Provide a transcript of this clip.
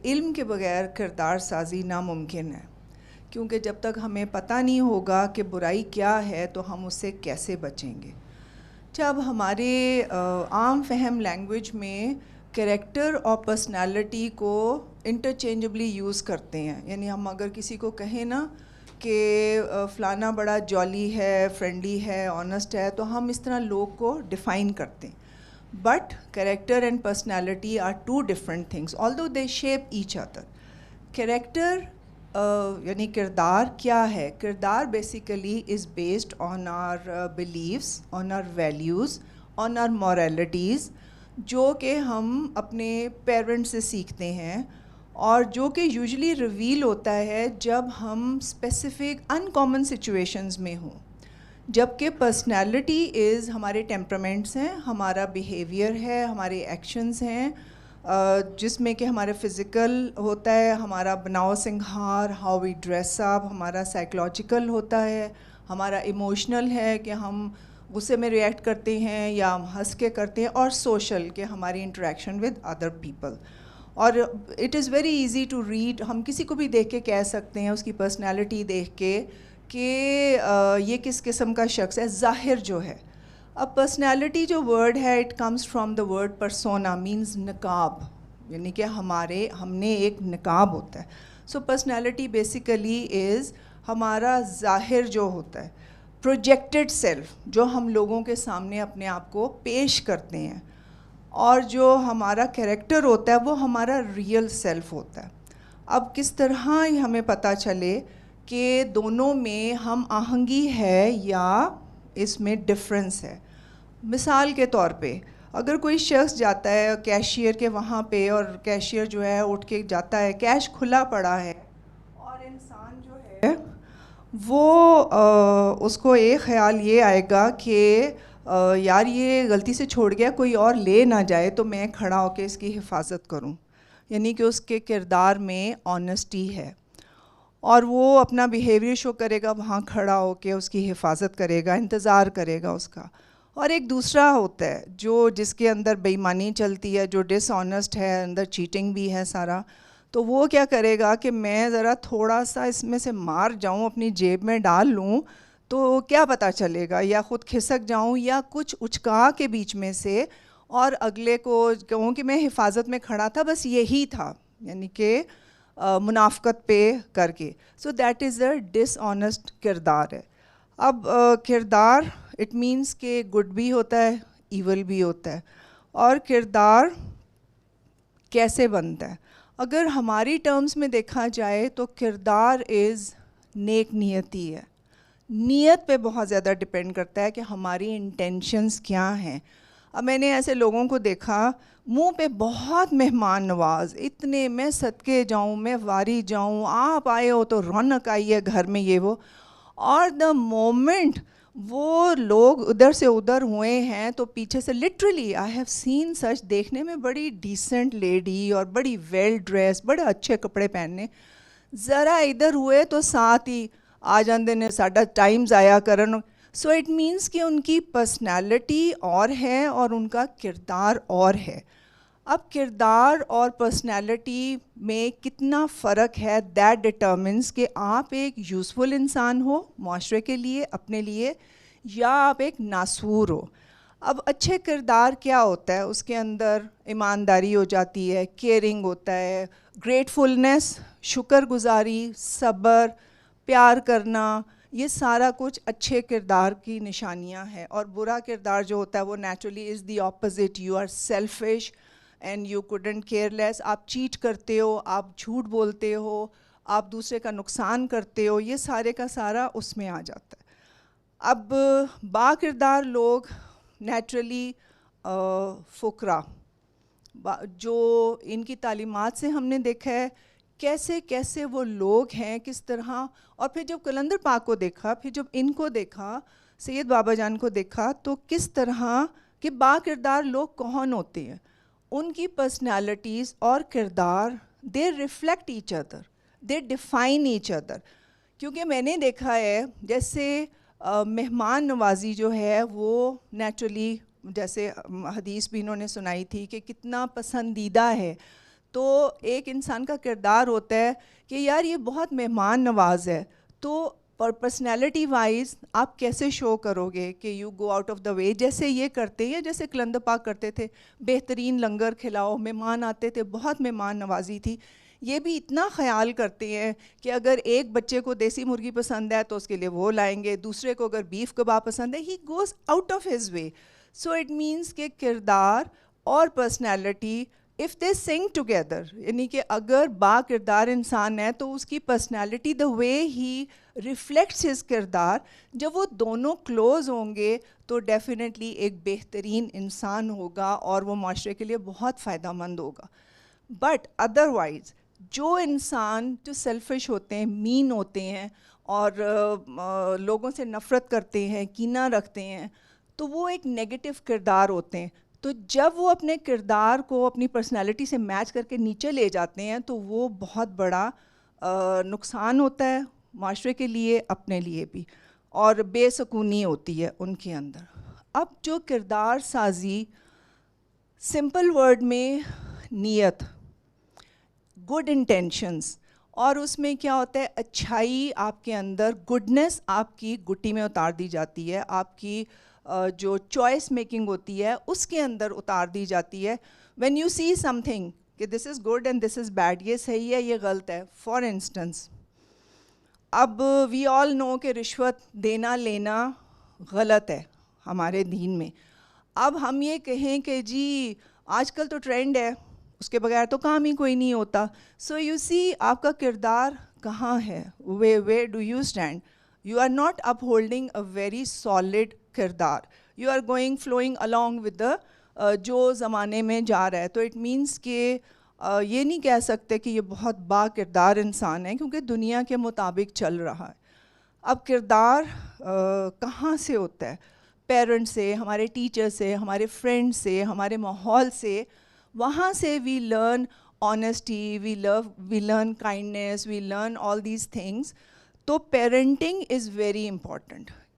علم کے بغیر کردار سازی ناممکن ہے، کیونکہ جب تک ہمیں پتہ نہیں ہوگا کہ برائی کیا ہے تو ہم اس سے کیسے بچیں گے۔ جب ہمارے عام فہم لینگویج میں کریکٹر اور پرسنالٹی کو انٹرچینجبلی یوز کرتے ہیں، یعنی ہم اگر کسی کو کہیں نا کہ فلانا بڑا جالی ہے، فرینڈلی ہے، آنیسٹ ہے، تو ہم اس طرح لوگ کو ڈیفائن کرتے ہیں۔ But character and personality are two different things although they shape each other۔ Character یعنی کردار کیا ہے؟ کردار basically is based on our beliefs, on our values, on our moralities, جو کہ ہم اپنے پیرنٹ سے سیکھتے ہیں، اور جو کہ یوزلی ریویل ہوتا ہے جب ہم اسپیسیفک ان کامن سچویشنز میں ہوں، جبکہ پرسنالٹی از ہمارے ٹیمپرامنٹس ہیں، ہمارا بیہیویئر ہے، ہمارے ایکشنز ہیں، جس میں کہ ہمارا فزیکل ہوتا ہے، ہمارا بناؤ سنگھار، ہاؤ وی ڈریس اپ، ہمارا سائیکولوجیکل ہوتا ہے، ہمارا ایموشنل ہے کہ ہم غصے میں ریئیکٹ کرتے ہیں یا ہم ہنس کے کرتے ہیں، اور سوشل کہ ہماری انٹریکشن ود ادر پیپل۔ اور it is very easy to read, ہم کسی کو بھی دیکھ کے کہہ سکتے ہیں، اس کی پرسنالٹی دیکھ کے، کہ یہ کس قسم کا شخص ہے، ظاہر جو ہے۔ اب پرسنالٹی جو ورڈ ہے it comes from the word persona, means نقاب، یعنی کہ ہم نے ایک نقاب ہوتا ہے۔ سو پرسنالٹی بیسیکلی از ہمارا ظاہر جو ہوتا ہے، پروجیکٹڈ سیلف، جو ہم لوگوں کے سامنے اپنے آپ کو پیش کرتے ہیں، اور جو ہمارا کریکٹر ہوتا ہے وہ ہمارا ریئل سیلف ہوتا ہے۔ اب کس طرح ہمیں پتہ چلے کہ دونوں میں ہم آہنگی ہے یا اس میں ڈفرنس ہے؟ مثال کے طور پہ اگر کوئی شخص جاتا ہے کیشیئر کے وہاں پہ، اور کیشیئر جو ہے اٹھ کے جاتا ہے، کیش کھلا پڑا ہے، اور انسان جو ہے وہ اس کو ایک خیال یہ آئے گا کہ یار یہ غلطی سے چھوڑ گیا، کوئی اور لے نہ جائے تو میں کھڑا ہو کے اس کی حفاظت کروں، یعنی کہ اس کے کردار میں آنیسٹی ہے، اور وہ اپنا بیہیویئر شو کرے گا، وہاں کھڑا ہو کے اس کی حفاظت کرے گا، انتظار کرے گا اس کا۔ اور ایک دوسرا ہوتا ہے جس کے اندر بے ایمانی چلتی ہے، جو ڈس آنیسٹ ہے، اندر چیٹنگ بھی ہے سارا، تو وہ کیا کرے گا کہ میں ذرا تھوڑا سا اس میں سے مار جاؤں، اپنی جیب میں ڈال لوں تو کیا پتہ چلے گا، یا خود کھسک جاؤں یا کچھ اچکا کے بیچ میں سے، اور اگلے کو کہوں کہ میں حفاظت میں کھڑا تھا، بس یہی تھا، یعنی کہ منافقت پہ کر کے۔ So that is a dish honest کردار ہے۔ اب کردار اٹ مینس کہ گڈ بھی ہوتا ہے، ایول بھی ہوتا ہے۔ اور کردار کیسے بنتا ہے؟ اگر ہماری ٹرمز میں دیکھا جائے تو کردار از نیک نیتی ہے۔ نیت پہ بہت زیادہ ڈپینڈ کرتا ہے کہ ہماری انٹینشنز کیا ہیں۔ اب میں نے ایسے لوگوں کو دیکھا منہ پہ بہت مہمان نواز، اتنے میں صدقے جاؤں، میں واری جاؤں، آپ آئے ہو تو رونق آئی ہے گھر میں، یہ وہ، اور دا مومنٹ وہ لوگ ادھر سے ادھر ہوئے ہیں تو پیچھے سے لٹرلی آئی ہیو سین سچ، دیکھنے میں بڑی ڈیسنٹ لیڈی اور بڑی ویل ڈریس، بڑے اچھے کپڑے پہننے، ذرا ادھر ہوئے تو ساتھ ہی آ جاندے نے ساڈا ٹائم ضائع کرن۔ سو اٹ مینس کہ ان کی پرسنالٹی اور ہے اور ان کا کردار اور ہے۔ اب کردار اور پرسنالٹی میں کتنا فرق ہے، دیٹ ڈٹرمنس کہ آپ ایک یوزفل انسان ہو معاشرے کے لیے، اپنے لیے، یا آپ ایک ناسور ہو۔ اب اچھے کردار کیا ہوتا ہے؟ اس کے اندر ایمانداری ہو جاتی ہے، کیئرنگ ہوتا ہے، گریٹفلنس، شکر گزاری، صبر، پیار کرنا، یہ سارا کچھ اچھے کردار کی نشانیاں ہیں۔ اور برا کردار جو ہوتا ہے وہ naturally is the opposite, you are selfish and you couldn't care less, آپ چیٹ کرتے ہو، آپ جھوٹ بولتے ہو، آپ دوسرے کا نقصان کرتے ہو، یہ سارے کا سارا اس میں آ جاتا ہے۔ اب با کردار لوگ نیچرلی فقراء، جو ان کی تعلیمات سے ہم نے دیکھا ہے کیسے کیسے وہ لوگ ہیں، کس طرح، اور پھر جب قلندر پاک کو دیکھا، پھر جب ان کو دیکھا، سید بابا جان کو دیکھا، تو کس طرح کہ با کردار لوگ کون ہوتے ہیں، ان کی پرسنالٹیز اور کردار they reflect each other, they define each other. کیونکہ میں نے دیکھا ہے جیسے مہمان نوازی جو ہے وہ نیچرلی، جیسے حدیث بھی انہوں نے سنائی تھی کہ کتنا پسندیدہ ہے، تو ایک انسان کا کردار ہوتا ہے کہ یار یہ بہت مہمان نواز ہے, تو پرسنالٹی وائز آپ کیسے شو کرو گے کہ you go out of the way, جیسے یہ کرتے ہیں, جیسے کلندر پاک کرتے تھے, بہترین لنگر کھلاؤ, مہمان آتے تھے, بہت مہمان نوازی تھی. یہ بھی اتنا خیال کرتے ہیں کہ اگر ایک بچے کو دیسی مرغی پسند ہے تو اس کے لیے وہ لائیں گے, دوسرے کو اگر بیف کباب پسند ہے, he goes out of his way. So it means کہ کردار اور پرسنالٹی اف دے سنگ ٹوگیدر, یعنی کہ اگر با کردار انسان ہے تو اس کی personality the way he reflects his کردار, جب وہ دونوں کلوز ہوں گے تو ڈیفینیٹلی ایک بہترین انسان ہوگا اور وہ معاشرے کے لیے بہت فائدہ مند ہوگا. بٹ ادروائز جو انسان جو سیلفش ہوتے ہیں, مین ہوتے ہیں اور لوگوں سے نفرت کرتے ہیں, کینہ رکھتے ہیں, تو وہ ایک نیگیٹو کردار ہوتے ہیں. تو جب وہ اپنے کردار کو اپنی پرسنالٹی سے میچ کر کے نیچے لے جاتے ہیں تو وہ بہت بڑا نقصان ہوتا ہے معاشرے کے لیے, اپنے لیے بھی, اور بے سکونی ہوتی ہے ان کے اندر. اب جو کردار سازی, سمپل ورڈ میں نیت, گڈ انٹینشنز, اور اس میں کیا ہوتا ہے, اچھائی آپ کے اندر, گڈنس آپ کی گٹی میں اتار دی جاتی ہے, آپ کی جو چوائس میکنگ ہوتی ہے اس کے اندر اتار دی جاتی ہے. When you see something کہ this is good and this is bad, یہ صحیح ہے, یہ غلط ہے. فار انسٹنس, اب وی آل نو کہ رشوت دینا لینا غلط ہے ہمارے دین میں. اب ہم یہ کہیں کہ جی آج کل تو ٹرینڈ ہے, اس کے بغیر تو کام ہی کوئی نہیں ہوتا. سو یو سی آپ کا کردار کہاں ہے, where do you stand. You are not upholding a very solid کردار, you are going flowing along with the جو زمانے میں جا رہا ہے. تو اٹ مینس کہ یہ نہیں کہہ سکتے کہ یہ بہت با کردار انسان ہے کیونکہ دنیا کے مطابق چل رہا ہے. اب کردار کہاں سے ہوتا ہے؟ پیرنٹ سے, ہمارے ٹیچر سے, ہمارے فرینڈ سے, ہمارے ماحول سے. وہاں سے we learn honesty, we learn kindness, we learn all these things. تو پیرنٹنگ از ویری امپورٹنٹ.